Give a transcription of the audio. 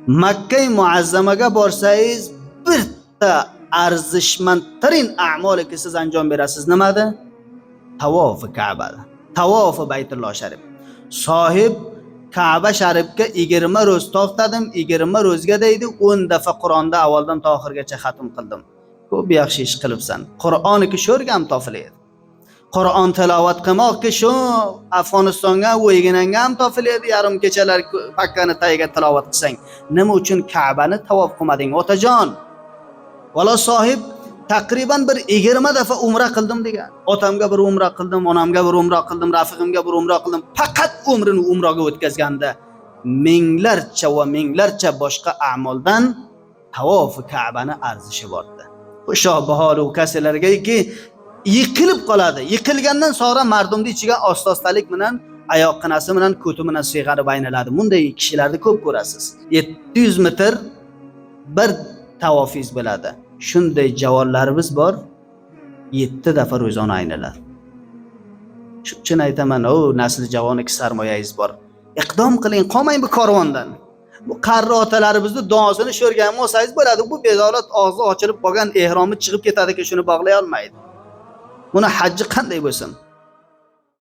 Makka muazzamaga borsangiz bitta arzishmandtarin a'moliki siz anjom berasiz. Nimada? Tavofi Ka'bada. Tavofi Baytulloh Sharif. Sohib Ka'ba Sharifga 20 ro'z to'xtadim, 20 ro'zga deydi 10 dafa Qur'onni avvaldan to oxirigacha xatm qildim. Ko'p yaxshi ish qilibsan. Qur'onniki sho'rgam tofilaydi. Qur'on tilovat qilmoqki shu Afg'onistonga o'yginanga ham tofilaydi, yarim kechalar pakkani tagiga tilovat qilsang. Nima uchun Ka'bani tavof qilmading otajon? Valla sohib taqriban bir 20 dafa umra qildim degan. Otamga bir umra qildim, onamga bir umra qildim, rafiqimga bir umra qildim. Faqat umrini umraga o'tkazganda minglarcha va minglarcha boshqa a'moldan tavof Ka'bani arzishi bordi. O'sha bahor ukasalargaki yiqilib qoladi. Yiqilgandan sonra mardumning ichiga ostostalik bilan oyoq qinasi bilan ko'ti bilan sig'arib aynaladi. Bunday kishilarni ko'p ko'rasiz. 700 metr bir tavofiz bo'ladi. Shunday javonlarimiz bor. 7 dafa ro'zani aynalar. Shuning uchun aytaman, o nasl javoniki sarmoyangiz bor. Iqdom qiling, qolmang bu karvondan. Bu qarri otalarimizni duosini sho'rgan olsangiz bo'ladi. Bu bezolat og'zi ochilib qolgan ehromi chiqib ketadiki, shuni bog'lay olmaydi. Buni hajji qanday bo'lsin?